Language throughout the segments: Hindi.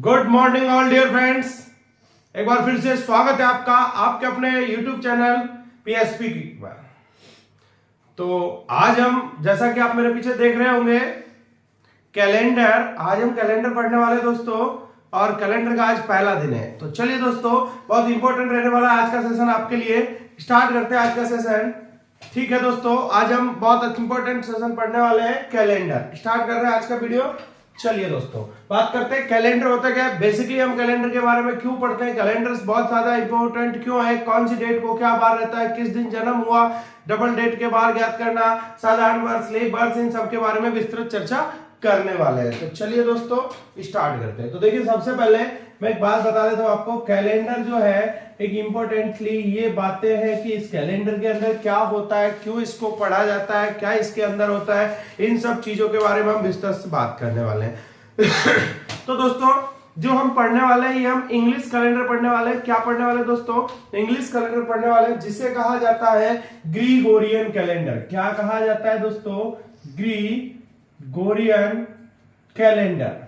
Good morning all dear friends. एक बार फिर से स्वागत है आपका आपके अपने YouTube चैनल PSP की बार। तो आज हम, जैसा कि आप मेरे पीछे देख रहे होंगे, कैलेंडर, आज हम कैलेंडर पढ़ने वाले दोस्तों, और कैलेंडर का आज पहला दिन है। तो चलिए दोस्तों, बहुत इंपॉर्टेंट रहने वाला है आज का सेशन आपके लिए। स्टार्ट करते हैं आज का सेशन। ठीक है दोस्तों, आज हम बहुत इंपॉर्टेंट सेशन पढ़ने वाले हैं, कैलेंडर। स्टार्ट कर रहे हैं आज का वीडियो। चलिए दोस्तों, बात करते हैं कैलेंडर होता क्या है। बेसिकली हम कैलेंडर के बारे में क्यों पढ़ते हैं, कैलेंडर्स बहुत ज्यादा इंपॉर्टेंट क्यों है, कौन सी डेट को क्या बार रहता है, किस दिन जन्म हुआ, डबल डेट के बार ज्ञात करना, साधारण वर्ष, लीप वर्ष, इन सब के बारे में विस्तृत चर्चा करने वाले हैं। तो चलिए दोस्तों स्टार्ट करते हैं। तो देखिए, सबसे पहले मैं एक बात बता देता हूं आपको। कैलेंडर जो है, एक इंपॉर्टेंटली ये बातें हैं कि इस कैलेंडर के अंदर क्या होता है, क्यों इसको पढ़ा जाता है, क्या इसके अंदर होता है, इन सब चीजों के बारे में हम विस्तार से बात करने वाले हैं। तो दोस्तों, जो हम पढ़ने वाले हैं, ये हम इंग्लिश कैलेंडर पढ़ने वाले हैं। क्या पढ़ने वाले हैं दोस्तों? इंग्लिश कैलेंडर पढ़ने वाले हैं, जिसे कहा जाता है ग्रीगोरियन कैलेंडर। क्या कहा जाता है दोस्तों? ग्रीगोरियन कैलेंडर।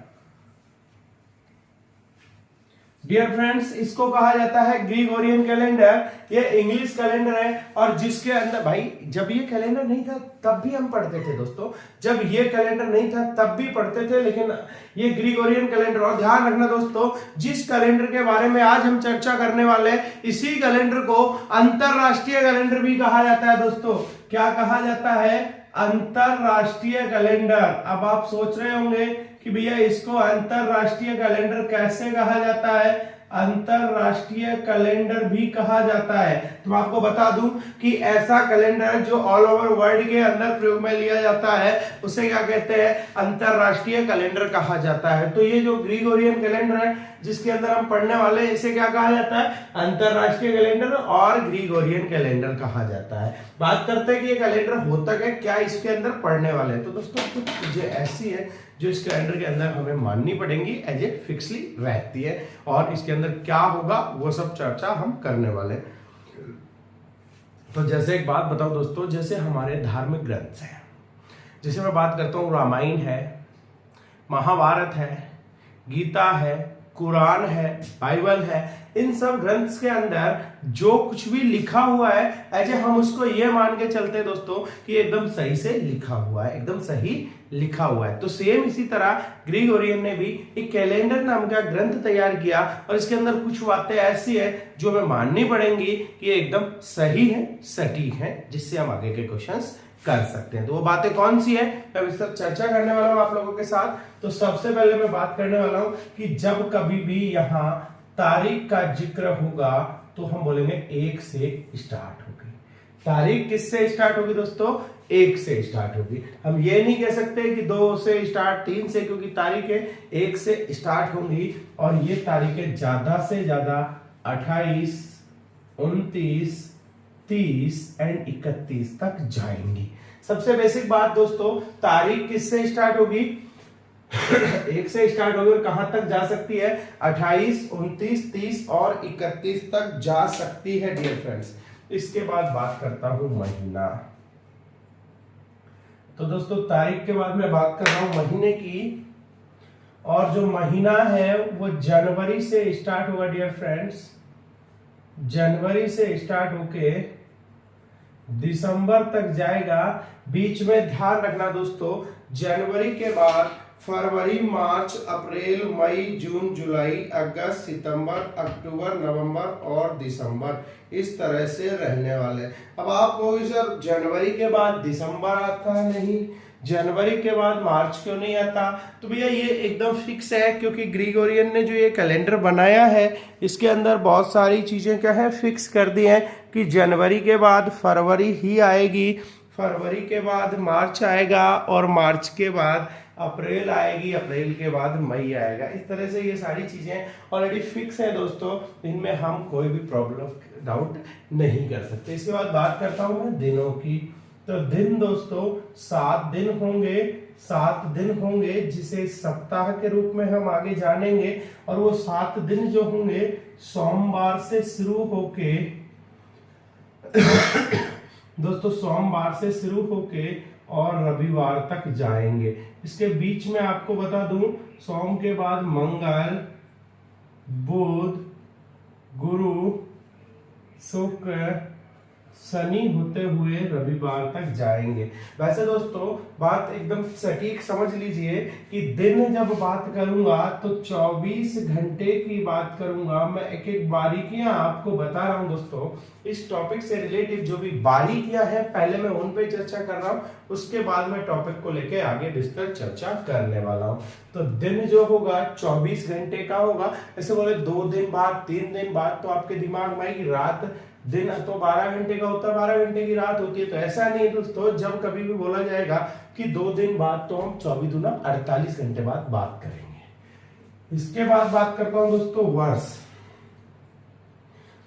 डियर फ्रेंड्स, इसको कहा जाता है ग्रीगोरियन कैलेंडर। ये इंग्लिश कैलेंडर है, और जिसके अंदर, भाई जब ये कैलेंडर नहीं था तब भी हम पढ़ते थे दोस्तों, जब ये कैलेंडर नहीं था तब भी पढ़ते थे, लेकिन ये ग्रीगोरियन कैलेंडर। और ध्यान रखना दोस्तों, जिस कैलेंडर के बारे में आज हम चर्चा करने वाले हैं, इसी कैलेंडर को अंतरराष्ट्रीय कैलेंडर भी कहा जाता है दोस्तों। क्या कहा जाता है? अंतरराष्ट्रीय कैलेंडर। अब आप सोच रहे होंगे कि भैया इसको अंतरराष्ट्रीय कैलेंडर कैसे कहा जाता है? अंतरराष्ट्रीय कैलेंडर भी कहा जाता है। तो मैं आपको बता दूं कि ऐसा कैलेंडर जो ऑल ओवर वर्ल्ड के अंदर प्रयोग में लिया जाता है, उसे क्या कहते हैं? अंतरराष्ट्रीय कैलेंडर कहा जाता है। तो ये जो ग्रीगोरियन कैलेंडर है, जिसके अंदर हम पढ़ने वाले हैं, इसे क्या कहा जाता है? अंतरराष्ट्रीय कैलेंडर और ग्रीगोरियन कैलेंडर कहा जाता है। बात करते हैं कि ये कैलेंडर होता क्या, इसके अंदर पढ़ने वाले हैं। तो दोस्तों, कुछ चीजें ऐसी है जो इस कैलेंडर के अंदर हमें माननी पड़ेंगी, एज ए फिक्सली रहती है, और इसके अंदर क्या होगा वो सब चर्चा हम करने वाले। तो जैसे एक बात बताओ दोस्तों, जैसे हमारे धार्मिक ग्रंथ हैं, जैसे मैं बात करता हूँ, रामायण है, महाभारत है, गीता है, कुरान है, बाइबल है, इन सब ग्रंथ्स के अंदर जो कुछ भी लिखा हुआ है, ऐसे हम उसको ये मान के चलते हैं दोस्तों कि एकदम सही से लिखा हुआ है, एकदम सही लिखा हुआ है। तो सेम इसी तरह ग्रीगोरियन ने भी एक कैलेंडर नाम का ग्रंथ तैयार किया, और इसके अंदर कुछ बातें ऐसी है जो हमें माननी पड़ेंगी कि ये एकदम सही है, सटीक है, जिससे हम आगे के क्वेश्चंस कर सकते हैं। तो वो बातें कौन सी है, मैं इस पर चर्चा करने वाला हूं आप लोगों के साथ। तो सबसे पहले मैं बात करने वाला हूं कि जब कभी भी यहां तारीख का जिक्र होगा तो हम बोलेंगे 1 से स्टार्ट होगी। तारीख किससे स्टार्ट होगी दोस्तों? 1 से स्टार्ट होगी। हम ये नहीं कह सकते कि 2 से स्टार्ट, 3 से, क्योंकि तारीखें 1 से स्टार्ट होंगी, और ये तारीखें ज्यादा से ज्यादा 28, 29, 30 एंड 31 तक जाएंगी। सबसे बेसिक बात दोस्तों, तारीख किससे स्टार्ट होगी? 1 से स्टार्ट होगी, और कहां तक जा सकती है? 28, 29, 30 और 31 तक जा सकती है डियर फ्रेंड्स। इसके बाद बात करता हूं महीना। तो दोस्तों, तारीख के बाद मैं बात कर रहा हूं महीने की, और जो महीना है वो जनवरी से स्टार्ट होगा डियर फ्रेंड्स। जनवरी से स्टार्ट होके दिसंबर तक जाएगा। बीच में ध्यान रखना दोस्तों, जनवरी के बाद फरवरी, मार्च, अप्रैल, मई, जून, जुलाई, अगस्त, सितंबर, अक्टूबर, नवंबर और दिसंबर, इस तरह से रहने वाले। अब आप कहोगे सर जनवरी के बाद दिसंबर आता है, नहीं, जनवरी के बाद मार्च क्यों नहीं आता? तो भैया ये एकदम फिक्स है, क्योंकि ग्रीगोरियन ने जो ये कैलेंडर बनाया है, इसके अंदर बहुत सारी चीजें क्या है, फिक्स कर दी हैं कि जनवरी के बाद फरवरी ही आएगी, फरवरी के बाद मार्च आएगा, और मार्च के बाद अप्रैल आएगी, अप्रैल के बाद मई आएगा। इस तरह से ये सारी चीजें ऑलरेडी फिक्स है दोस्तों, इनमें हम कोई भी प्रॉब्लम डाउट नहीं कर सकते। इसके बाद बात करता हूं मैं दिनों की। तो दिन दोस्तों 7 दिन होंगे, 7 दिन होंगे, जिसे सप्ताह के रूप में हम आगे जानेंगे। और वो 7 दिन जो होंगे सोमवार से शुरू होके दोस्तों, सोमवार से शुरू होके और रविवार तक जाएंगे। इसके बीच में आपको बता दूं, सोम के बाद मंगल, बुध, गुरु, शुक्र, शनि होते हुए रविवार तक जाएंगे। वैसे दोस्तों बात एकदम सटीक समझ लीजिए कि दिन जब बात करूंगा तो 24 घंटे की बात करूंगा। मैं एक एक बारीकियां आपको बता रहा हूं दोस्तों। इस टॉपिक से रिलेटेड जो भी बारीकियां हैं पहले मैं उन पे चर्चा कर रहा हूं, उसके बाद मैं टॉपिक को लेके आगे डिस्कस चर्चा करने वाला हूं। तो दिन जो होगा 24 घंटे का होगा। ऐसे बोले 2 दिन बाद 3 दिन बाद तो आपके दिमाग में आएगी रात, दिन तो 12 घंटे का होता है, 12 घंटे की रात होती है। तो ऐसा नहीं दोस्तों, जब कभी भी बोला जाएगा कि 2 दिन बाद तो हम 24 दूना 48 घंटे बाद बात करेंगे। इसके बाद बात करता हूं दोस्तों वर्ष।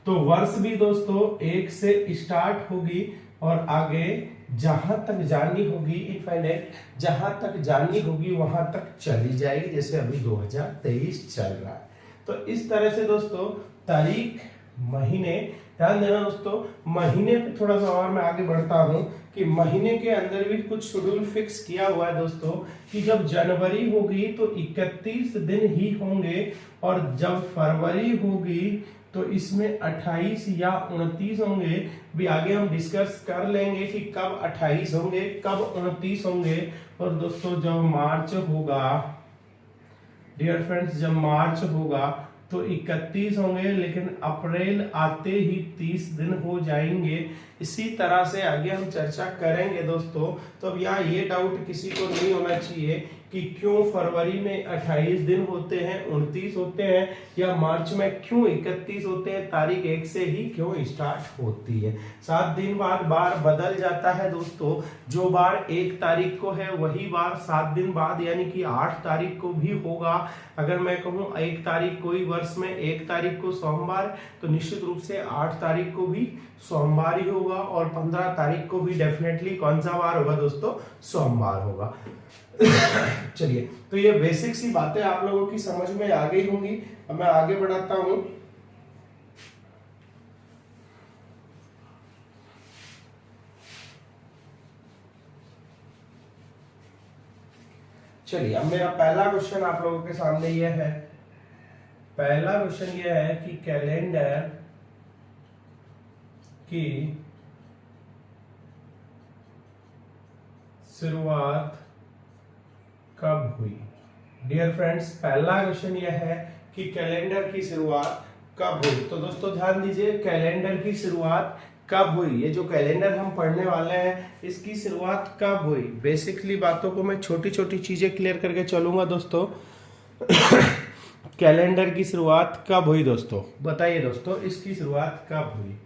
तो वर्ष भी दोस्तों 1 से स्टार्ट होगी और आगे जहां तक जानी होगी इनफाइनाइट, जहां तक जानी होगी वहां तक चली जाएगी, जैसे अभी 2023 चल रहा है। तो इस तरह से दोस्तों तारीख, महीने, ध्यान देना दोस्तों, महीने पे थोड़ा सा और मैं आगे बढ़ता हूं कि महीने के अंदर भी कुछ शेड्यूल फिक्स किया हुआ है दोस्तों कि जब जनवरी होगी तो 31 दिन ही होंगे और जब फरवरी होगी तो इसमें 28 या 29 होंगे। भी आगे हम डिस्कस कर लेंगे कि कब 28 होंगे कब 29 होंगे। और दोस्तों जब मार्च होगा, डियर फ्रेंड्स, जब मार्च होगा तो 31 होंगे, लेकिन अप्रैल आते ही 30 दिन हो जाएंगे। इसी तरह से आगे हम चर्चा करेंगे दोस्तों। तो अब यहाँ ये डाउट किसी को नहीं होना चाहिए कि क्यों फरवरी में 28 दिन होते हैं, 29 होते हैं, या मार्च में क्यों 31 होते हैं, तारीख 1 से ही क्यों स्टार्ट होती है। 7 दिन बाद बार बदल जाता है दोस्तों। जो बार 1 तारीख को है वही बार 7 दिन बाद यानी कि 8 तारीख को भी होगा। अगर मैं कहूँ 1 तारीख कोई वर्ष में 1 तारीख को सोमवार, तो निश्चित रूप से 8 तारीख को भी सोमवार ही होगा और 15 तारीख को भी डेफिनेटली कौन सा वार होगा दोस्तों, सोमवार होगा। चलिए, तो ये बेसिक सी बातें आप लोगों की समझ में आ गई होंगी। अब मैं आगे बढ़ाता हूं। चलिए, अब मेरा पहला क्वेश्चन आप लोगों के सामने यह है। पहला क्वेश्चन यह है कि कैलेंडर की शुरुआत कब हुई। डियर फ्रेंड्स, पहला क्वेश्चन यह है कि कैलेंडर की शुरुआत कब हुई। तो दोस्तों ध्यान दीजिए, कैलेंडर की शुरुआत कब हुई। ये जो कैलेंडर हम पढ़ने वाले हैं इसकी शुरुआत कब हुई। बेसिकली बातों को मैं छोटी छोटी चीजें क्लियर करके चलूंगा दोस्तों। कैलेंडर की शुरुआत कब हुई दोस्तों, बताइए दोस्तों, इसकी शुरुआत कब हुई।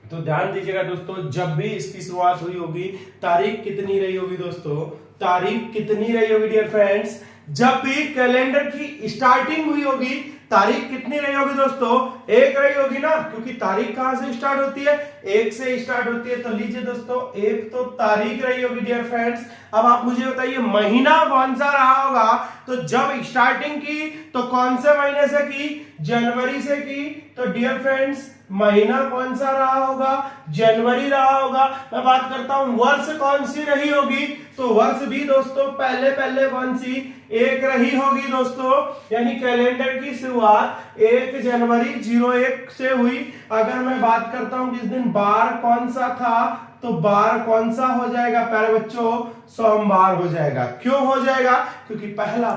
तो ध्यान दीजिएगा दोस्तों, जब भी इसकी शुरुआत हुई होगी तारीख कितनी रही होगी दोस्तों, तारीख कितनी रही होगी डियर फ्रेंड्स, जब भी कैलेंडर की स्टार्टिंग हुई होगी तारीख कितनी रही होगी दोस्तों, 1 रही होगी ना, क्योंकि तारीख कहां से स्टार्ट होती है, 1 से स्टार्ट होती है। तो लीजिए दोस्तों, 1 तो तारीख रही होगी डियर फ्रेंड्स। अब आप मुझे बताइए महीना कौन सा रहा होगा। तो जब स्टार्टिंग की तो कौन से महीने से की, जनवरी से की। तो डियर फ्रेंड्स महीना कौन सा रहा होगा, जनवरी रहा होगा। मैं बात करता हूं वर्ष कौन सी रही होगी, तो वर्ष भी दोस्तों पहले पहले कौन सी, 1 रही होगी दोस्तों। यानी कैलेंडर की शुरुआत 1 जनवरी 01 से हुई। अगर मैं बात करता हूं जिस दिन बार कौन सा था, तो बार कौन सा हो जाएगा प्यारे बच्चों, सोमवार हो जाएगा। क्यों हो जाएगा, क्योंकि पहला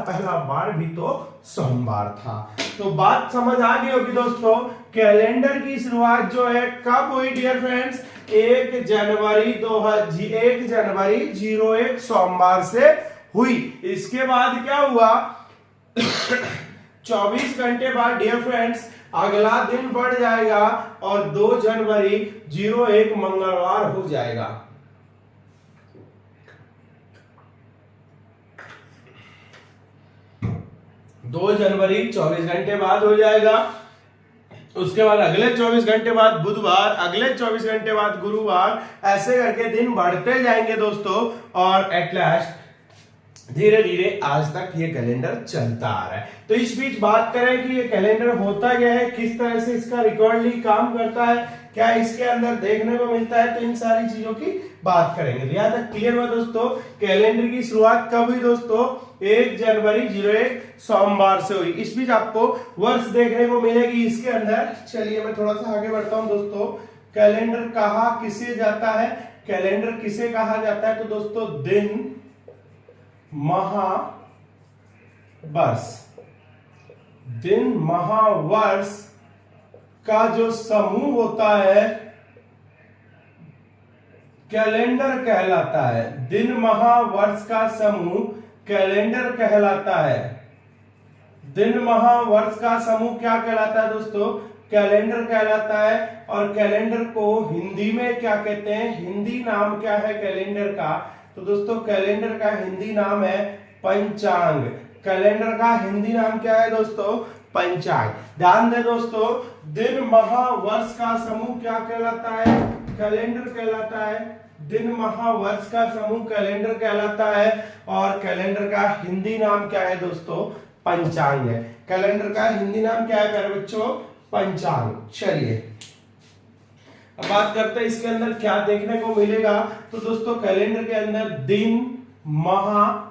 बार भी तो सोमवार था। तो बात समझ आ गई होगी दोस्तों। कैलेंडर की शुरुआत जो है कब हुई डियर फ्रेंड्स, 1 जनवरी 01 सोमवार से हुई। इसके बाद क्या हुआ 24 घंटे बाद डियर फ्रेंड्स अगला दिन बढ़ जाएगा और 2 जनवरी 01 मंगलवार हो जाएगा। दो जनवरी 24 घंटे बाद हो जाएगा। उसके बाद अगले 24 घंटे बाद बुधवार, अगले 24 घंटे बाद गुरुवार, ऐसे करके दिन बढ़ते जाएंगे दोस्तों। और एट लास्ट धीरे धीरे आज तक ये कैलेंडर चलता आ रहा है। तो इस बीच बात करें कि ये कैलेंडर होता क्या है, किस तरह से इसका रिकॉर्डली काम करता है, क्या इसके अंदर देखने को मिलता है, तो इन सारी चीजों की बात करेंगे। तो यहाँ तक क्लियर हुआ दोस्तों। कैलेंडर की शुरुआत कब हुई दोस्तों? 1 जनवरी 01 सोमवार से हुई। इस बीच आपको वर्ष देखने को मिलेगी इसके अंदर। चलिए मैं थोड़ा सा आगे बढ़ता हूं दोस्तों। कैलेंडर कहा किसे जाता है? कैलेंडर किसे कहा जाता है? तो दोस्तों दिन, माह, वर्ष। दिन, माह, वर्ष का जो समूह होता है कैलेंडर कहलाता है। दिन, माह, वर्ष का समूह कैलेंडर कहलाता है। दिन, माह, वर्ष का समूह क्या कहलाता है दोस्तों? कैलेंडर कहलाता है। और कैलेंडर को हिंदी में क्या कहते हैं? हिंदी नाम क्या है कैलेंडर का? तो दोस्तों कैलेंडर का हिंदी नाम है पंचांग। कैलेंडर का हिंदी नाम क्या है दोस्तों? पंचांग। ध्यान दें दोस्तों, दिन, माह, वर्ष का समूह क्या कहलाता है? कैलेंडर कहलाता है। दिन, माह, वर्ष का समूह कैलेंडर कहलाता है। और कैलेंडर का हिंदी नाम क्या है दोस्तों? पंचांग है। कैलेंडर का हिंदी नाम क्या है प्यारे बच्चों? पंचांग। चलिए अब बात करते हैं इसके अंदर क्या देखने को मिलेगा। तो दोस्तों कैलेंडर के अंदर दिन, माह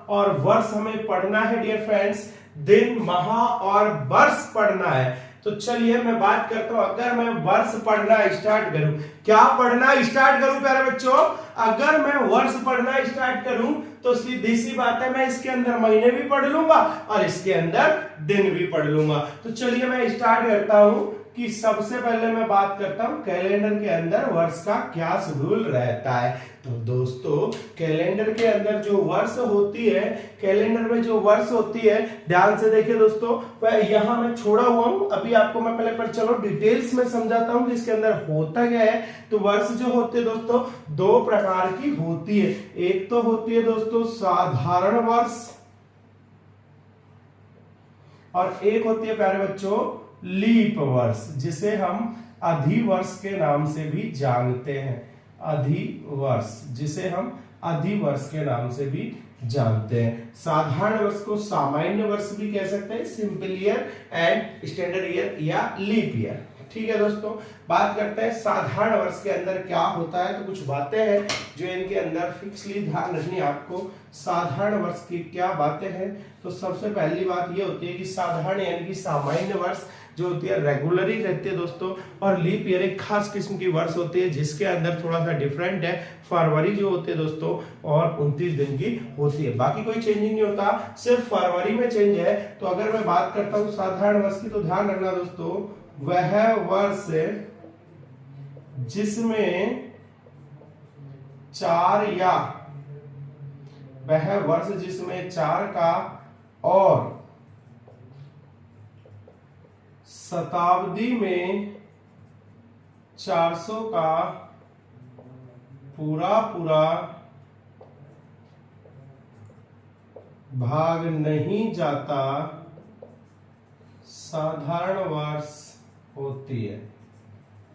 और वर्ष हमें पढ़ना है डियर फ्रेंड्स। दिन, माह और वर्ष पढ़ना है। तो चलिए मैं बात करता हूं, अगर मैं वर्ष पढ़ना स्टार्ट करूं, क्या पढ़ना स्टार्ट करूं प्यारे बच्चों? अगर मैं वर्ष पढ़ना स्टार्ट करूं तो सीधी सी बात है, मैं इसके अंदर महीने भी पढ़ लूंगा और इसके अंदर दिन भी पढ़ लूंगा। तो चलिए मैं स्टार्ट करता हूं कि सबसे पहले मैं बात करता हूं कैलेंडर के अंदर वर्ष का क्या शेड्यूल रहता है। तो दोस्तों कैलेंडर के अंदर जो वर्ष होती है, कैलेंडर में जो वर्ष होती है, ध्यान से देखिए दोस्तों, वह यहां मैं छोड़ा हुआ हूं। अभी आपको मैं पहले पर चलो डिटेल्स में समझाता हूं कि इसके अंदर होता क्या है। तो वर्ष जो होते हैं दोस्तों 2 प्रकार की होती है। एक तो होती है दोस्तों साधारण वर्ष और एक होती है प्यारे बच्चों लीप वर्ष, जिसे हम अधिवर्ष के नाम से भी जानते हैं। अधिवर्ष, जिसे हम अधिवर्ष के नाम से भी जानते हैं। साधारण वर्ष को सामान्य वर्ष भी कह सकते हैं, simple year and standard year या लीप ईयर। ठीक है दोस्तों, बात करते हैं साधारण वर्ष के अंदर क्या होता है। तो कुछ बातें हैं जो इनके अंदर फिक्सली ध्यान रखनी है आपको। साधारण वर्ष की क्या बातें हैं? तो सबसे पहली बात ये होती है कि साधारण यानी कि सामान्य वर्ष जो होती है रेगुलर ही रहती है दोस्तों। और लीप ईयर एक खास किस्म की वर्ष होती है जिसके अंदर थोड़ा सा डिफरेंट है। फरवरी जो होती है दोस्तों और 29 दिन की होती है, बाकी कोई चेंजिंग नहीं होता, सिर्फ फरवरी में चेंज है। तो अगर मैं बात करता हूँ साधारण वर्ष की, तो ध्यान रखना दोस्तों, वह वर्ष जिसमें 4 का और शताब्दी में 400 का पूरा भाग नहीं जाता, साधारण वर्ष होती है।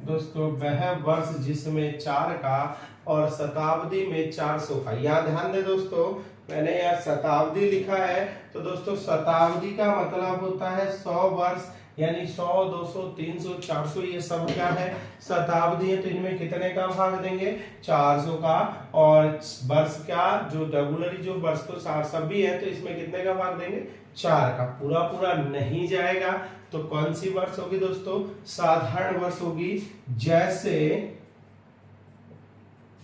दोस्तों वह वर्ष जिसमें 4 का और शताब्दी में 400 का, यहाँ ध्यान दे दोस्तों, मैंने यहाँ शताब्दी लिखा है। तो दोस्तों शताब्दी का मतलब होता है 100 वर्ष, यानी 100, 200, 300, 400 ये सब क्या है? शताब्दी है। तो इनमें कितने का भाग देंगे? 400 का। और वर्ष क्या, जो रेगुलरली जो वर्ष तो सभी है, तो इसमें कितने का भाग देंगे? 4 का। पूरा नहीं जाएगा तो कौन सी वर्ष होगी दोस्तों? साधारण वर्ष होगी।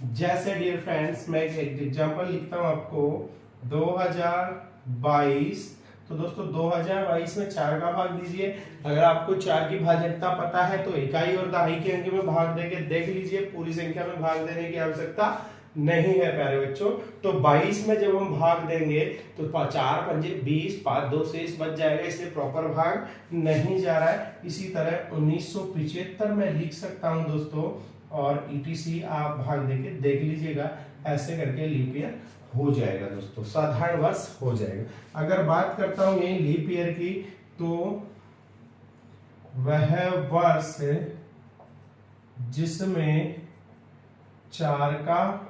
जैसे डियर फ्रेंड्स, मैं एक एग्जांपल लिखता हूं आपको, 2022। तो दोस्तों 2022 में 4 का भाग दीजिए। अगर आपको 4 की भाज्यता पता है तो इकाई और दहाई के अंक में भाग देके देख लीजिए, पूरी संख्या में भाग देने की आवश्यकता नहीं है प्यारे बच्चों। तो 22 में जब हम भाग देंगे तो 4 पंजे 20, 5 2 शेष बच जाएगा, इसलिए प्रॉपर भाग नहीं जा रहा है। इसी तरह 1975 में लिख सकता हूं दोस्तों, और ETC आप भाग देके देख लीजिएगा, ऐसे करके लीप ईयर हो जाएगा दोस्तों, साधारण वर्ष हो जाएगा। अगर बात करता हूं यही लीप ईयर की, तो वह वर्ष जिसमें 4 का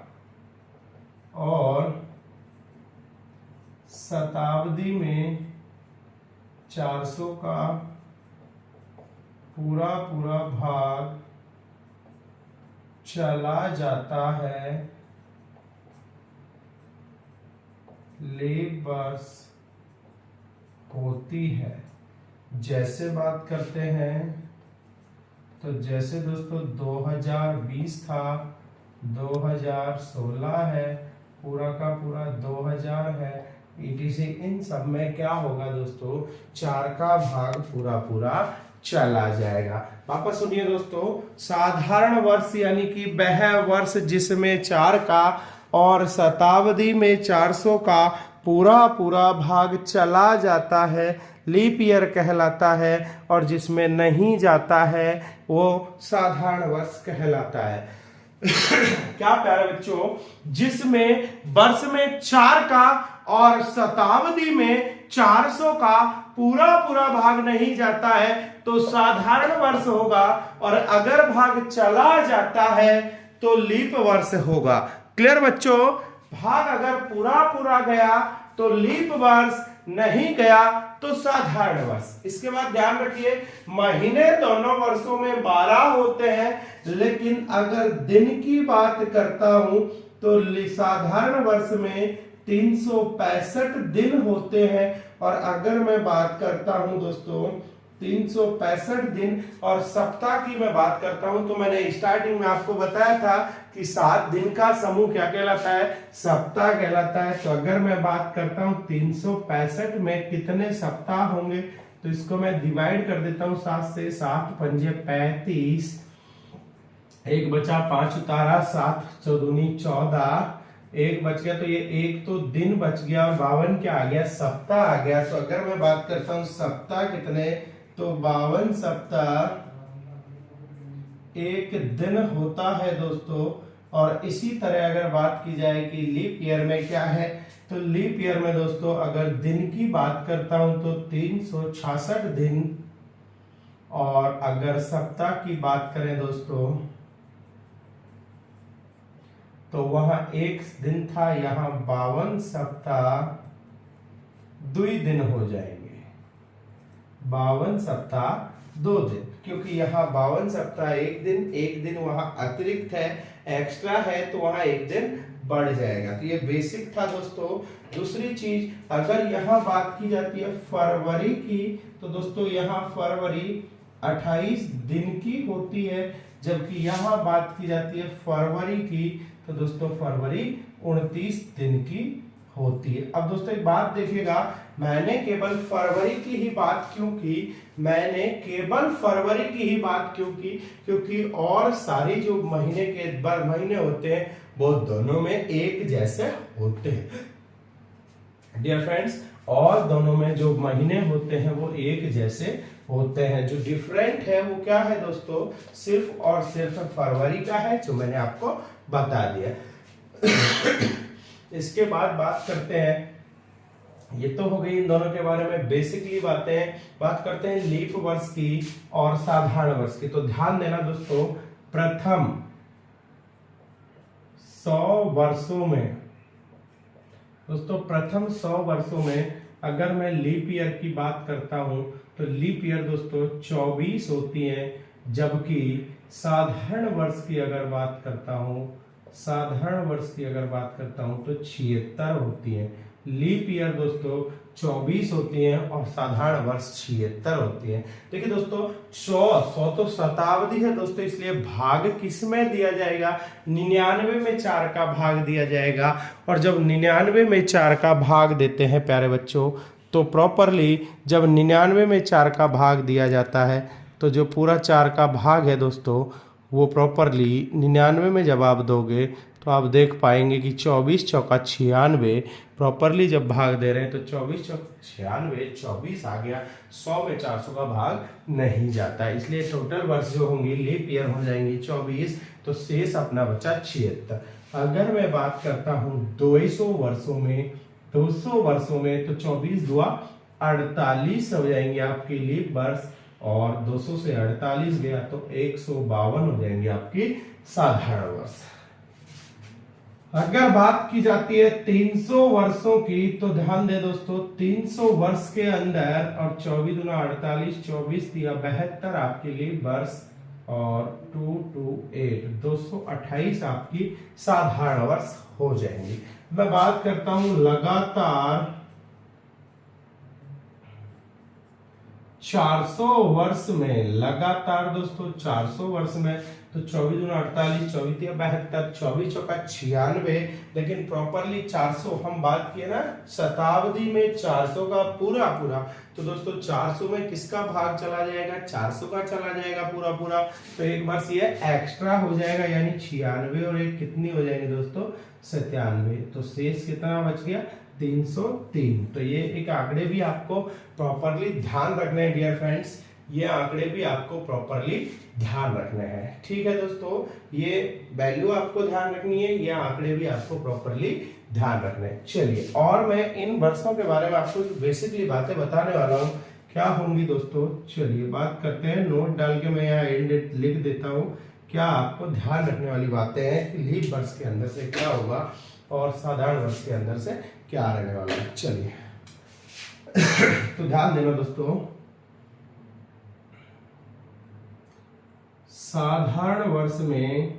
और शताब्दी में 400 का पूरा पूरा भाग चला जाता है, लीप वर्ष होती है। जैसे बात करते हैं तो जैसे दोस्तों 2020 था, 2016 है, पूरा का पूरा 2000 है, ETC इन सब में क्या होगा दोस्तों, 4 का भाग पूरा पूरा चला जाएगा। वापस सुनिए दोस्तों, साधारण वर्ष यानी कि वह वर्ष जिसमें 4 का और शताब्दी में 400 का पूरा पूरा भाग चला जाता है, लीप ईयर कहलाता है, और जिसमें नहीं जाता है वो साधारण वर्ष कहलाता है। क्या प्यारे बच्चों, जिसमें वर्ष में 4 का और शताब्दी में 400 का पूरा पूरा भाग नहीं जाता है तो साधारण वर्ष होगा, और अगर भाग चला जाता है तो लीप वर्ष होगा। क्लियर बच्चों, भाग अगर पूरा पूरा गया तो लीप वर्ष, नहीं गया तो साधारण वर्ष। इसके बाद ध्यान रखिए, महीने दोनों वर्षों में 12 होते हैं, लेकिन अगर दिन की बात करता हूं तो साधारण वर्ष में 365 दिन होते हैं, और अगर मैं बात करता हूं दोस्तों 365 दिन और सप्ताह की मैं बात करता हूं, तो मैंने स्टार्टिंग में आपको बताया था कि 7 दिन का समूह क्या कहलाता है, सप्ताह कहलाता है। तो अगर मैं बात करता हूं 365 में कितने सप्ताह होंगे, तो इसको मैं डिवाइड कर देता हूं 7 से, 7 पंजे 35, एक बचा 5 उतारा, 7 चौदुनी 14, एक बच गया, तो ये एक तो दिन बच गया, और 52 क्या आ गया, सप्ताह आ गया। तो अगर मैं बात करता हूं सप्ताह कितने, तो 52 सप्ताह एक दिन होता है दोस्तों। और इसी तरह अगर बात की जाए कि लीप ईयर में क्या है, तो लीप ईयर में दोस्तों अगर दिन की बात करता हूं तो 366 दिन, और अगर सप्ताह की बात करें दोस्तों तो वहां एक दिन था, यहां 52 सप्ताह 2 दिन हो जाएंगे, 52 सप्ताह 2 दिन, क्योंकि यहाँ 52 सप्ताह एक दिन वहां अतिरिक्त है, एक्स्ट्रा है, तो वहां एक दिन बढ़ जाएगा। तो ये बेसिक था दोस्तों। दूसरी चीज, अगर यहाँ बात की जाती है फरवरी की, तो दोस्तों यहाँ फरवरी 28 दिन की होती है, जबकि यहाँ बात की जाती है फरवरी की, तो दोस्तों फरवरी 29 दिन की होती है। अब दोस्तों एक बात देखिएगा, मैंने केवल फरवरी की ही बात क्यों की, मैंने केवल फरवरी की ही बात क्यों की, क्योंकि और सारी जो महीने के महीने होते हैं वो दोनों में एक जैसे होते हैं। डियर फ्रेंड्स, और दोनों में जो महीने होते हैं वो एक जैसे होते हैं। जो डिफरेंट है वो क्या है दोस्तों, सिर्फ और सिर्फ फरवरी का है, जो मैंने आपको बता दिया। इसके बाद बात करते हैं, ये तो हो गई इन दोनों के बारे में बेसिकली बातें। बात करते हैं लीप वर्ष की और साधारण वर्ष की। तो ध्यान देना दोस्तों, प्रथम 100 वर्षों में दोस्तों, प्रथम 100 वर्षों में अगर मैं लीप ईयर की बात करता हूं तो लीप ईयर दोस्तों 24 होती है, जबकि साधारण वर्ष की अगर बात करता हूं, साधारण वर्ष की अगर बात करता हूं तो 76 होती है। लीप ईयर दोस्तों 24 होती है और साधारण वर्ष 76 होती है। देखिए दोस्तों, 100 तो शताब्दी है दोस्तों, इसलिए भाग किस में दिया जाएगा, 99 में 4 का भाग दिया जाएगा। और जब 99 में 4 का भाग देते हैं प्यारे बच्चों, तो प्रॉपरली जब 99 में 4 का भाग दिया जाता है तो जो पूरा 4 का भाग है दोस्तों, वो प्रॉपरली 99 में जब आप दोगे तो आप देख पाएंगे कि 24 चौका 96 प्रॉपरली जब भाग दे रहे हैं तो 24 चौका 96, 24 आ गया। 100 में 400 का भाग नहीं जाता है, इसलिए टोटल वर्ष जो होंगी लीप ईयर हो जाएंगी 24, तो शेष अपना बचा 76। अगर मैं बात करता हूँ 200 वर्षों में, 200 वर्षों में तो 24 दुआ 48 हो जाएंगे आपकी लीप वर्ष, और 200 से 48 गया तो 152 हो जाएंगे आपकी साधारण वर्ष। अगर बात की जाती है 300 वर्षों की, तो ध्यान दे दोस्तों, 300 वर्ष के अंदर, और 24 दूना 48, 24 दिया 72 आपके लिए वर्ष, और 2 2 8 228 आपकी साधारण वर्ष हो जाएंगी। मैं बात करता हूं लगातार 400 वर्ष में, लगातार दोस्तों 400 वर्ष में, तो 24 दूना 48, 24 या 72, 24 चौका 96, लेकिन प्रॉपरली 400 हम बात किए ना, शताब्दी में 400 का पूरा पूरा, तो दोस्तों 400 में किसका भाग चला जाएगा, 400 का चला जाएगा पूरा पूरा, तो एक वर्ष ये एक्स्ट्रा हो जाएगा, यानी 96, और एक कितनी हो जाएगी दोस्तों, 97, तो शेष कितना बच गया, 303। तो ये एक आंकड़े भी आपको प्रॉपरली ध्यान रखने हैं डियर फ्रेंड्स, ये आंकड़े भी आपको प्रॉपरली ध्यान रखने हैं। ठीक है दोस्तों, ये वैल्यू आपको ध्यान रखनी है, ये आंकड़े भी आपको प्रॉपरली ध्यान रखने हैं। चलिए, और मैं इन वर्षों के बारे में आपको बेसिकली बातें बताने वाला हूँ, क्या होंगी दोस्तों। चलिए बात करते हैं, नोट डाल के मैं यहाँ एंड लिख देता हूँ, क्या आपको ध्यान रखने वाली बातें हैं कि लीप वर्ष के अंदर से क्या होगा और साधारण वर्ष के अंदर से क्या रहने वाला है। चलिए तो ध्यान देना दोस्तों, साधारण वर्ष में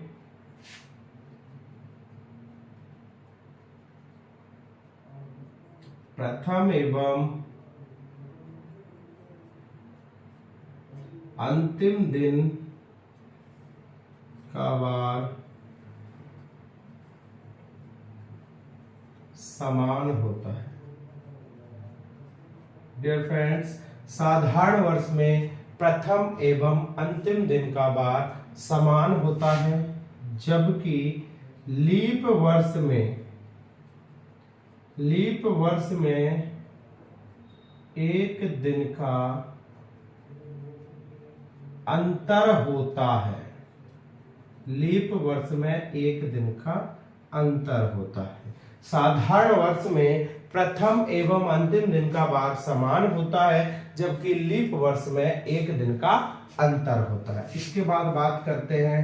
प्रथम एवं अंतिम दिन का वार समान होता है। डियर फ्रेंड्स, साधारण वर्ष में प्रथम एवं अंतिम दिन का वार समान होता है, जबकि लीप वर्ष में एक दिन का अंतर होता है। लीप वर्ष में एक दिन का अंतर होता है। साधारण वर्ष में प्रथम एवं अंतिम दिन का वार समान होता है, जबकि लीप वर्ष में एक दिन का अंतर होता है। इसके बाद बात करते हैं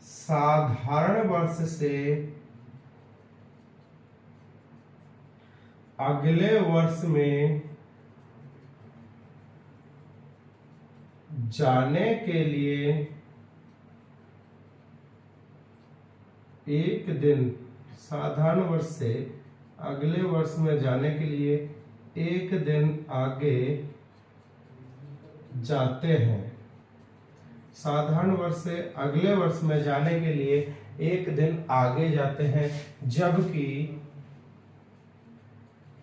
साधारण वर्ष से अगले वर्ष में जाने के लिए एक दिन, साधारण वर्ष से अगले वर्ष में जाने के लिए एक दिन आगे जाते हैं। साधारण वर्ष से अगले वर्ष में जाने के लिए एक दिन आगे जाते हैं, जबकि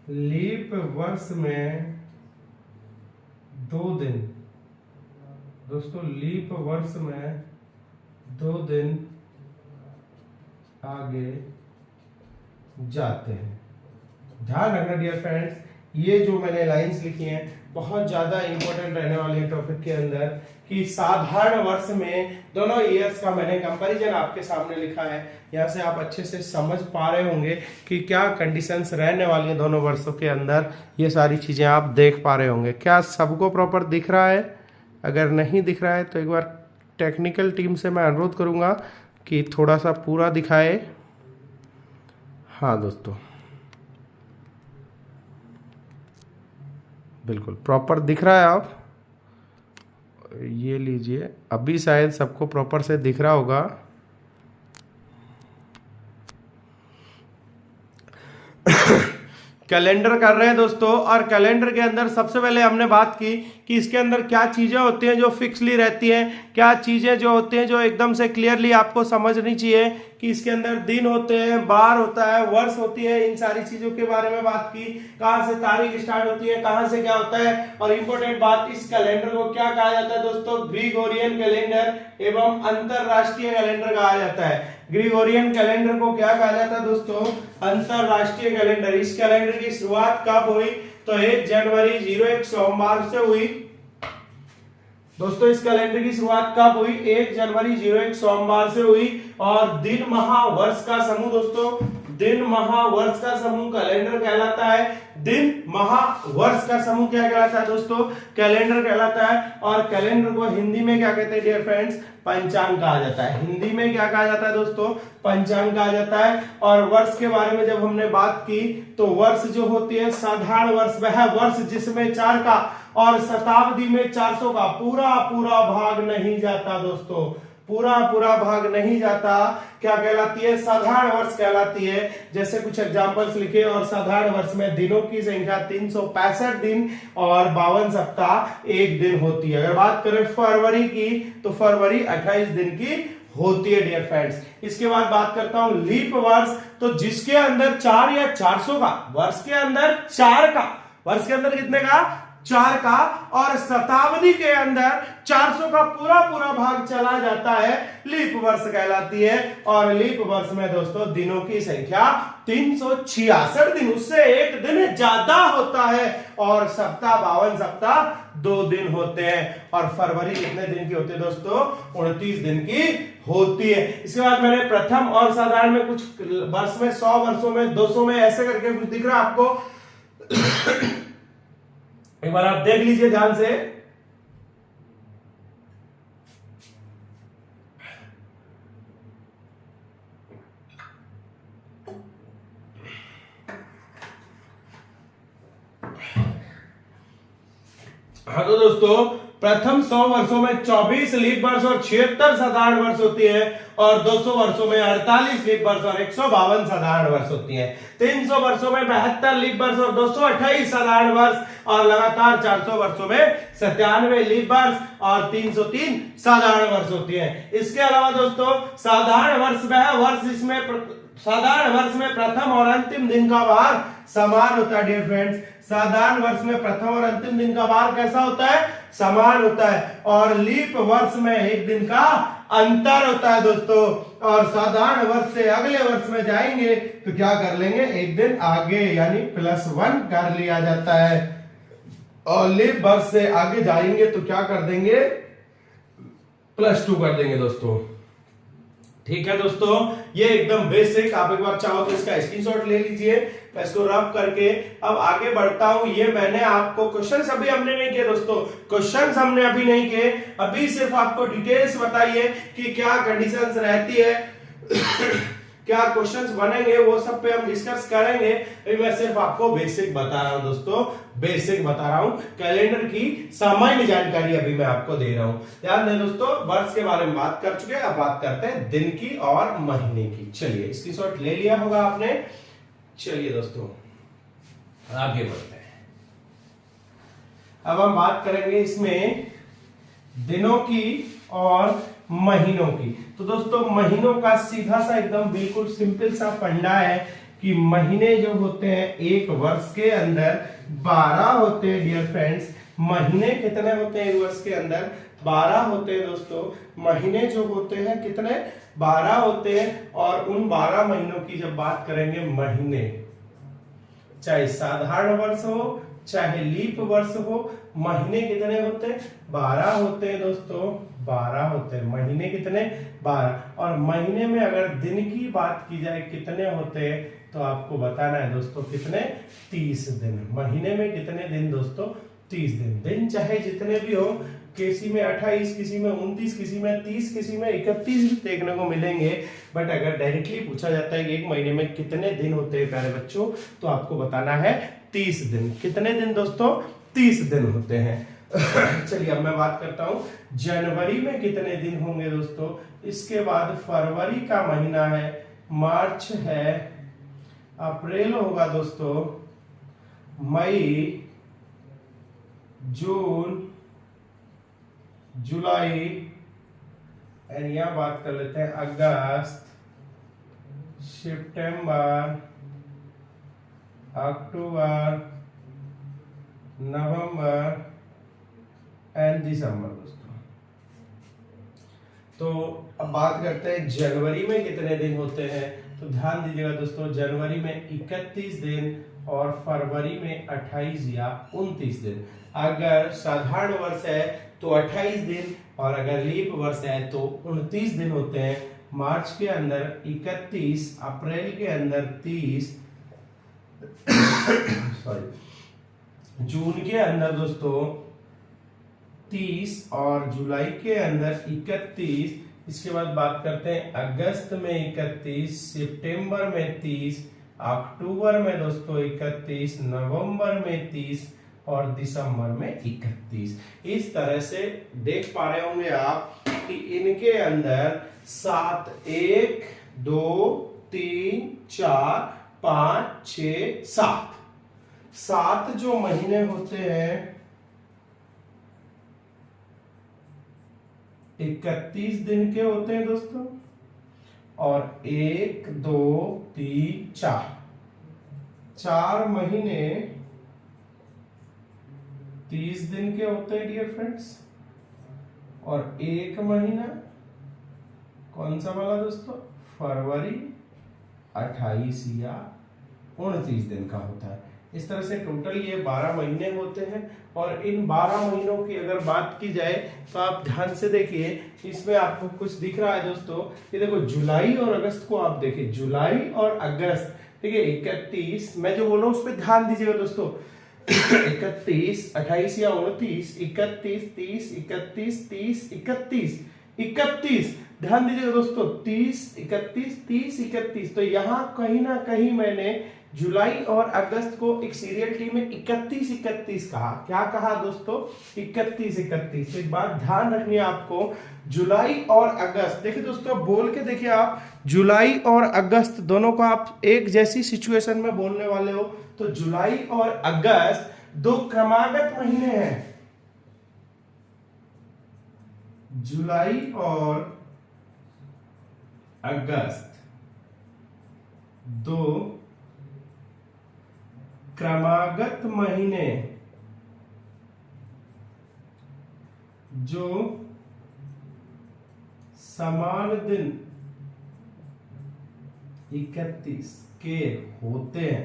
लीप वर्ष में 2 दिन, दोस्तों लीप वर्ष में 2 दिन आगे जाते हैं। ध्यान रखना डियर फ्रेंड्स, ये जो मैंने लाइंस लिखी हैं बहुत ज्यादा इंपॉर्टेंट रहने वाले हैं टॉपिक के अंदर, कि साधारण वर्ष में दोनों ईयर्स का मैंने कंपैरिजन आपके सामने लिखा है। यहाँ से आप अच्छे से समझ पा रहे होंगे कि क्या कंडीशंस रहने वाली हैं दोनों वर्षों के अंदर, ये सारी चीजें आप देख पा रहे होंगे। क्या सबको प्रॉपर दिख रहा है? अगर नहीं दिख रहा है तो एक बार टेक्निकल टीम से मैं अनुरोध करूंगा कि थोड़ा सा पूरा दिखाए। हाँ दोस्तों, बिल्कुल प्रॉपर दिख रहा है। आप ये लीजिए, अभी शायद सबको प्रॉपर से दिख रहा होगा। कैलेंडर कर रहे हैं दोस्तों, और कैलेंडर के अंदर सबसे पहले हमने बात की कि इसके अंदर क्या चीजें होती हैं जो फिक्सली रहती हैं, क्या चीजें जो होती हैं जो एकदम से क्लियरली आपको समझनी चाहिए, कि इसके अंदर दिन होते हैं, बार होता है, वर्ष होती है, इन सारी चीजों के बारे में बात की। कहां से तारीख स्टार्ट होती है, कहां से क्या होता है, और इंपॉर्टेंट बात, इस कैलेंडर को क्या कहा जाता है दोस्तों, ग्रिगोरियन कैलेंडर एवं अंतरराष्ट्रीय कैलेंडर कहा जाता है। ग्रिगोरियन कैलेंडर को क्या कहा जाता है दोस्तों, अंतरराष्ट्रीय कैलेंडर। इस कैलेंडर की शुरुआत कब हुई, तो 1 जनवरी 01 सोमवार से हुई। दोस्तों इस कैलेंडर की शुरुआत कब हुई, 1 जनवरी 01 सोमवार से हुई, और दिन, माह, वर्ष का समूह दोस्तों दिन माह वर्ष का समूह कैलेंडर कहलाता है। दिन माह वर्ष का समूह क्या कहलाता है दोस्तों? कैलेंडर कहलाता है। और कैलेंडर को हिंदी में क्या कहते हैं डियर फ्रेंड्स? पंचांग कहा जाता है। हिंदी में क्या कहा जाता है दोस्तों? पंचांग कहा जाता है। और वर्ष के बारे में जब हमने बात की तो वर्ष जो होती है साधारण वर्ष, वह वर्ष जिसमें 4 का और शताब्दी में 400 का पूरा पूरा भाग नहीं जाता दोस्तों, पूरा पूरा भाग नहीं जाता। क्या कहलाती है? साधारण वर्ष कहलाती है। जैसे कुछ एग्जांपल्स लिखे, और साधारण वर्ष में दिनों की संख्या 365 दिन और 52 सप्ताह 1 दिन होती है। अगर बात करें फरवरी की तो फरवरी 28 दिन की होती है डियर फ्रेंड्स। इसके बाद बात करता हूं लीप वर्ष, तो जिसके अंदर 4 या 400 का, वर्ष के अंदर 4 का, वर्ष के अंदर कितने का? 4 का, और शताब्दी के अंदर 400 का पूरा पूरा भाग चला जाता है, लीप वर्ष कहलाती है। और लीप वर्ष में दोस्तों दिनों की संख्या 366 दिन, उससे 1 दिन ज्यादा होता है। और सप्ताह 52 सप्ताह 2 दिन होते हैं। और फरवरी कितने दिन की होती है दोस्तों? 29 दिन की होती है। इसके बाद मैंने प्रथम और साधारण में कुछ वर्ष में 100 वर्षों में 200 में ऐसे करके कुछ दिख रहा है आपको। एक बार आप देख लीजिए ध्यान से। हाँ तो दोस्तों प्रथम 100 वर्षों में 24 लीप वर्ष और 76 साधारण वर्ष होती है। और 200 वर्षों में 48 लीप वर्ष और 152 साधारण वर्ष होती है। 300 वर्षों में 72 लीप वर्ष और 228 साधारण वर्ष। और लगातार 400 वर्षों में 97 लीप वर्ष और 303 साधारण वर्ष होती है। इसके अलावा दोस्तों साधारण वर्ष वह वर्ष जिसमें साधारण वर्ष में प्रथम और अंतिम दिन का भार समान होता है डियर फ्रेंड्स। साधारण वर्ष में प्रथम और अंतिम दिन का भार कैसा होता है? समान होता है। और लीप वर्ष में 1 दिन का अंतर होता है दोस्तों। और साधारण वर्ष से अगले वर्ष में जाएंगे तो क्या कर लेंगे? 1 दिन आगे यानी +1 कर लिया जाता है। और लीप वर्ष से आगे जाएंगे तो क्या कर देंगे? +2 कर देंगे दोस्तों। ठीक है दोस्तों, ये एकदम बेसिक, आप एक बार चाहो तो इसका स्क्रीनशॉट ले लीजिए। मैं इसको रफ करके अब आगे बढ़ता हूं। ये मैंने आपको क्वेश्चंस अभी हमने नहीं किए दोस्तों, क्वेश्चंस हमने अभी नहीं किए, अभी सिर्फ आपको डिटेल्स बताइए कि क्या कंडीशंस रहती है क्या क्वेश्चंस बनेंगे, वो सब पे हम डिस्कस करेंगे। अभी मैं सिर्फ आपको बेसिक बता रहा हूं दोस्तों, बेसिक बता रहा हूं। कैलेंडर की सामान्य जानकारी अभी मैं आपको दे रहा हूं। ध्यान दें दोस्तों, वर्ष के बारे में बात कर चुके हैं, अब बात करते हैं दिन की और महीने की। चलिए स्क्रीनशॉट ले लिया होगा आपने। चलिए दोस्तों आगे बढ़ते हैं। अब हम बात करेंगे इसमें दिनों की और महीनों की। तो दोस्तों महीनों का सीधा सा एकदम बिल्कुल सिंपल सा फंडा है कि महीने जो होते हैं एक वर्ष के अंदर 12 होते हैं डियर फ्रेंड्स। महीने कितने होते हैं एक वर्ष के अंदर? 12 होते हैं दोस्तों। महीने जो होते हैं कितने? 12 होते हैं। और उन 12 महीनों की जब बात करेंगे, महीने चाहे साधारण वर्ष हो चाहे लीप वर्ष हो, महीने कितने होते हैं? 12 होते हैं दोस्तों, 12 होते हैं। महीने कितने? 12। और महीने में अगर दिन की बात की जाए कितने होते हैं तो आपको बताना है दोस्तों कितने? 30 दिन। महीने में कितने दिन दोस्तों? 30 दिन। दिन चाहे जितने भी हो, किसी में 28, किसी में 29, किसी में 30, किसी में 31 भी देखने को मिलेंगे। बट अगर डायरेक्टली पूछा जाता है कि एक महीने में कितने दिन होते हैं प्यारे बच्चों, तो आपको बताना है 30 दिन। कितने दिन दोस्तों? 30 दिन होते हैं। चलिए अब मैं बात करता हूं जनवरी में कितने दिन होंगे दोस्तों। इसके बाद फरवरी का महीना है, मार्च है, अप्रैल होगा दोस्तों, मई, जून, जुलाई, एंड यहां बात कर लेते हैं अगस्त, सितंबर, अक्टूबर, नवंबर एंड दिसंबर दोस्तों। तो अब बात करते हैं जनवरी में कितने दिन होते हैं। तो ध्यान दीजिएगा दोस्तों, जनवरी में 31 दिन और फरवरी में 28 या 29 दिन। अगर साधारण वर्ष है तो 28 दिन और अगर लीप वर्ष है तो 29 दिन होते हैं। मार्च के अंदर 31, अप्रैल के अंदर 30, सॉरी, जून के अंदर दोस्तों 30 और जुलाई के अंदर 31। इसके बाद बात करते हैं अगस्त में 31, सितंबर में 30, अक्टूबर में दोस्तों 31, नवंबर में 30 और दिसंबर में 31। इस तरह से देख पा रहे होंगे आप कि इनके अंदर 7, 1, 2, 3, 4, 5, 6, 7 जो महीने होते हैं 31 दिन के होते हैं दोस्तों, और 1, 2, 3, 4 महीने 30 दिन के होते हैं डियर फ्रेंड्स। और एक महीना कौन सा वाला दोस्तों, फरवरी 28 या 29 दिन का होता है। इस तरह से टोटल ये 12 महीने होते हैं। और इन 12 महीनों की अगर बात की जाए तो आप ध्यान से देखिए, इसमें आपको कुछ दिख रहा है दोस्तों। ये देखो जुलाई और अगस्त को आप देखिए, जुलाई और अगस्त, देखिए 31, मैं जो बोल रहा हूँ उस पर ध्यान दीजिएगा दोस्तों। 31, 28 या 29, 31, 30, 31, 30, 31, 31, ध्यान दीजिएगा दोस्तों, 30, 31, 30, 31। तो यहाँ कहीं ना कहीं मैंने जुलाई और अगस्त को एक सीरियल टी में 31, 31 कहा। क्या कहा दोस्तों, 31, 31। तो एक बात ध्यान रखनी है आपको, जुलाई और अगस्त, देखिए दोस्तों बोल के देखिए आप, जुलाई और अगस्त दोनों को आप एक जैसी सिचुएशन में बोलने वाले हो। तो जुलाई और अगस्त दो क्रमागत महीने हैं। जुलाई और अगस्त दो क्रमागत महीने जो समान दिन 31 के होते हैं।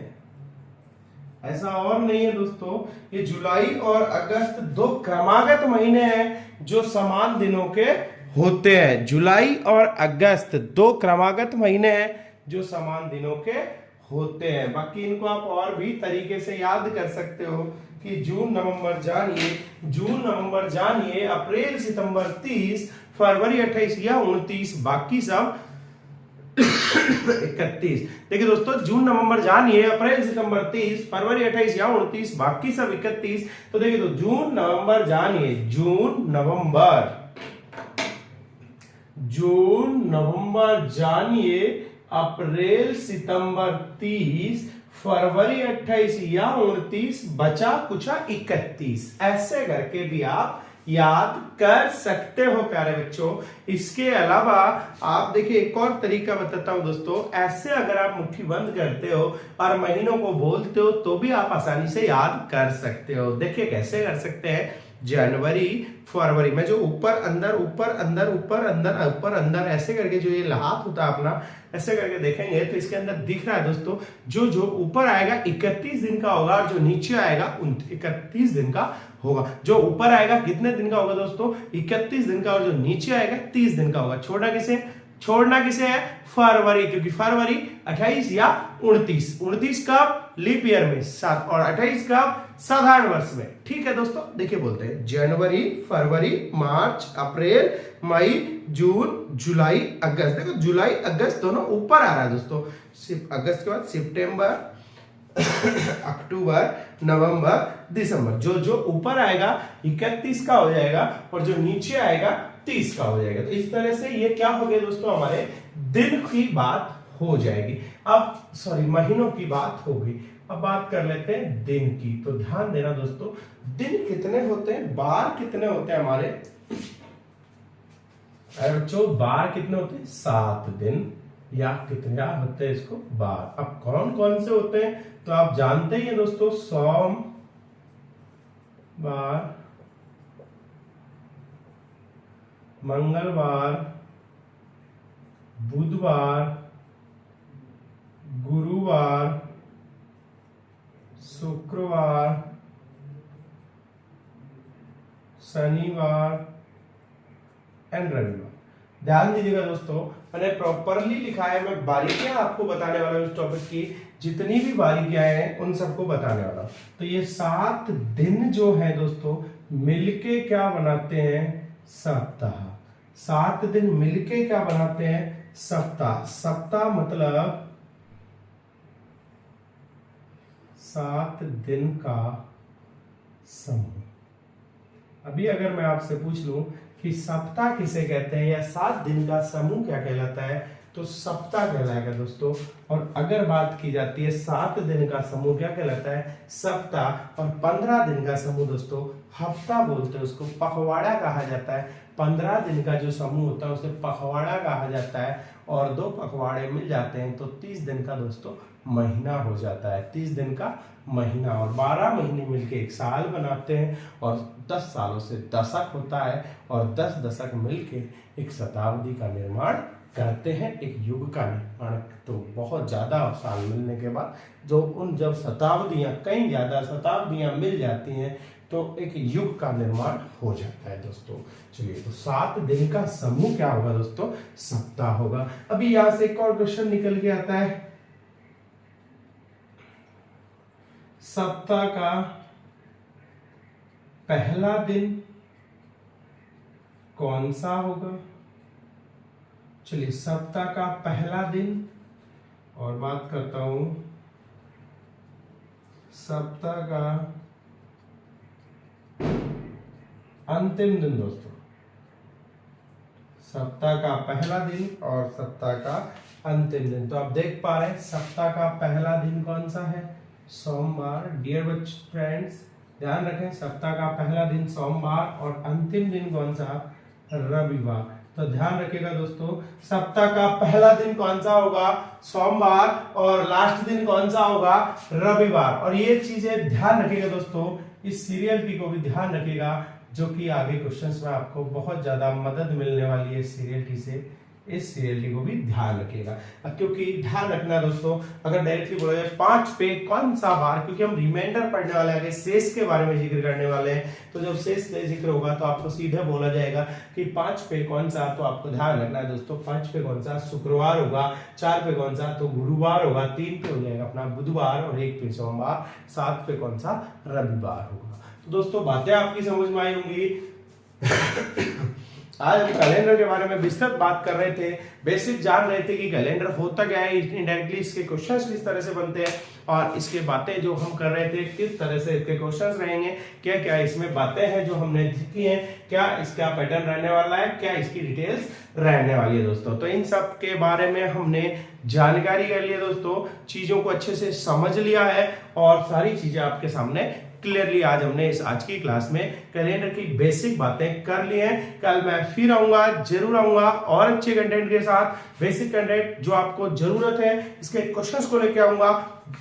ऐसा और नहीं है दोस्तों, ये जुलाई और अगस्त दो क्रमागत महीने हैं जो समान दिनों के होते हैं। जुलाई और अगस्त दो क्रमागत महीने हैं जो समान दिनों के होते हैं। बाकी इनको आप और भी तरीके से याद कर सकते हो कि जून नवंबर जानिए, अप्रैल सितंबर 30, फरवरी 28 या 29, बाकी सब 31। देखिए दोस्तों, जून नवंबर जानिए, अप्रैल सितंबर 30, फरवरी 28 या 29, बाकी सब 31। तो देखिए तो जून नवंबर जानिए, जून नवंबर जानिए, अप्रैल सितंबर 30, फरवरी 28 या 29, बचा कुछा 31। ऐसे करके भी आप याद कर सकते हो प्यारे बच्चों। इसके अलावा आप देखिए एक और तरीका बताता हूं दोस्तों। ऐसे अगर आप मुट्ठी बंद करते हो और महीनों को बोलते हो तो भी आप आसानी से याद कर सकते हो। देखिए कैसे कर सकते हैं, जनवरी, फरवरी में जो ऊपर अंदर ऊपर अंदर ऊपर अंदर ऊपर अंदर ऐसे करके जो ये हाथ होता है अपना, ऐसे करके देखेंगे तो इसके अंदर दिख रहा है दोस्तों, जो ऊपर आएगा 31 दिन का होगा और जो नीचे आएगा 31 दिन का होगा। जो ऊपर आएगा कितने दिन का होगा दोस्तों, 31 दिन का, और जो नीचे आएगा 30 दिन का होगा। छोड़ना किसे है, फरवरी, क्योंकि फरवरी 28 या 29 कब, लीप ईयर में, और 28 कब, साधारण वर्ष में। ठीक है दोस्तों, देखिए बोलते हैं जनवरी, फरवरी, मार्च, अप्रैल, मई, जून, जुलाई, अगस्त। देखो जुलाई अगस्त दोनों ऊपर आ रहा है दोस्तों। अगस्त के बाद सितंबर, अक्टूबर, नवंबर, दिसंबर, जो ऊपर आएगा 31 का हो जाएगा और जो नीचे आएगा 30 का हो जाएगा। तो इस तरह से ये क्या हो गया दोस्तों, हमारे दिन की बात हो जाएगी। अब सॉरी, महीनों की बात हो गई। अब बात कर लेते हैं दिन की। तो ध्यान देना दोस्तों, दिन कितने होते हैं, बार कितने होते हैं हमारे बच्चों, बार कितने होते हैं, 7 दिन, या कितने होते हैं इसको, बार। अब कौन कौन से होते हैं तो आप जानते ही हैं दोस्तों, सोम बार, मंगलवार, बुधवार, गुरुवार, शुक्रवार, शनिवार एंड रविवार। ध्यान दीजिएगा दोस्तों, मैंने प्रॉपरली लिखा है, मैं बारीकियां आपको बताने वाला हूं इस टॉपिक की, जितनी भी बारीकियां हैं उन सबको बताने वाला हूं। तो ये 7 दिन जो है दोस्तों मिलके क्या बनाते हैं, सप्ताह। 7 दिन मिलके क्या बनाते हैं, सप्ताह। सप्ताह मतलब 7 दिन का समूह। अभी अगर मैं आपसे पूछ लूं कि सप्ताह किसे कहते हैं या 7 दिन का समूह क्या कहलाता है, तो सप्ताह कहलाएगा दोस्तों। और अगर बात की जाती है 7 दिन का समूह क्या कहलाता है, सप्ताह। और 15 दिन का समूह दोस्तों हफ्ता बोलते हैं, उसको पखवाड़ा कहा जाता है। 15 दिन का जो समूह होता है उसे पखवाड़ा कहा जाता है। और 2 पखवाड़े मिल जाते हैं तो 30 दिन का दोस्तों महीना हो जाता है, 30 दिन का महीना। और 12 महीने मिलके एक साल बनाते हैं। और 10 सालों से दशक होता है और 10 दशक मिलके एक शताब्दी का निर्माण करते हैं, एक युग का निर्माण। तो बहुत ज्यादा साल मिलने के बाद जब शताब्दियां, कई ज्यादा शताब्दियां मिल जाती हैं तो एक युग का निर्माण हो जाता है दोस्तों। चलिए, तो 7 दिन का समूह क्या होगा दोस्तों, सप्ताह होगा। अभी यहां से एक और क्वेश्चन निकल के आता है, सप्ताह का पहला दिन कौन सा होगा। चलिए, सप्ताह का पहला दिन, और बात करता हूं सप्ताह का अंतिम दिन दोस्तों। सप्ताह का पहला दिन और सप्ताह का अंतिम दिन। तो आप देख पा रहे हैं सप्ताह का पहला दिन कौन सा है, सोमवार। डियर बच्चे फ्रेंड्स ध्यान रखें, सप्ताह का पहला दिन सोमवार और अंतिम दिन कौन सा, रविवार। तो ध्यान रखिएगा दोस्तों, सप्ताह का पहला दिन कौन सा होगा, सोमवार, और लास्ट दिन कौन सा होगा, रविवार। और ये चीजें ध्यान रखिएगा दोस्तों, इस सीरियल की को भी ध्यान रखिएगा, जो कि आगे क्वेश्चंस में आपको बहुत ज्यादा मदद मिलने वाली है इस सीरियल से। इस सीरियल को भी ध्यान रखिएगा, क्योंकि ध्यान रखना दोस्तों, अगर डायरेक्टली बोला जाए 5 पे कौन सा बार, क्योंकि हम रिमाइंडर पढ़ने वाले हैं, शेष के बारे में जिक्र करने वाले हैं। तो जब शेष का जिक्र होगा तो आपको सीधे बोला जाएगा कि 5 पे कौन सा, तो आपको ध्यान रखना है दोस्तों। 5 पे कौन सा, शुक्रवार होगा। 4 पे कौन सा, तो गुरुवार होगा। 3 पे हो जाएगा अपना बुधवार, और 1 पे सोमवार। 7 पे कौन सा, रविवार होगा। तो दोस्तों बातें आपकी समझ में आई होंगी। आज हम कैलेंडर के बारे में विस्तृत बात कर रहे थे, बेसिक जान रहे थे कि कैलेंडर होता क्या है, इनडायरेक्टली इसके क्वेश्चंस किस तरह से बनते हैं, और इसके बातें जो हम कर रहे थे किस तरह से इसके क्वेश्चंस रहेंगे, क्या क्या इसमें बातें हैं जो हमने सीखी हैं, क्या इसका पैटर्न रहने वाला है, क्या इसकी डिटेल्स रहने वाली है दोस्तों। तो इन सब के बारे में हमने जानकारी कर ली है दोस्तों, चीजों को अच्छे से समझ लिया है, और सारी चीजें आपके सामने क्लियरली हमने आज की क्लास में कैलेंडर की बेसिक बातें कर ली हैं। कल मैं फिर आऊंगा, जरूर आऊंगा, और अच्छे कंटेंट के साथ, बेसिक कंटेंट जो आपको जरूरत है, इसके क्वेश्चंस को लेके आऊंगा।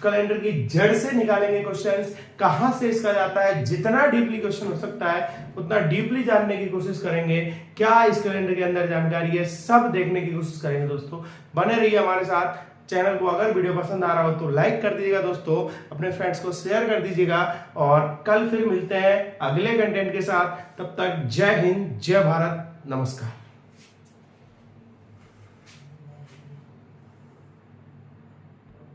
कैलेंडर की जड़ से निकालेंगे क्वेश्चंस, कहां से इसका जाता है, जितना डीपली क्वेश्चन हो सकता है उतना डीपली जानने की कोशिश करेंगे। क्या इस कैलेंडर के अंदर जानकारी है, सब देखने की कोशिश करेंगे दोस्तों। बने रहिए हमारे साथ। चैनल को अगर वीडियो पसंद आ रहा हो तो लाइक कर दीजिएगा दोस्तों, अपने फ्रेंड्स को शेयर कर दीजिएगा, और कल फिर मिलते हैं अगले कंटेंट के साथ। तब तक जय हिंद, जय भारत, नमस्कार।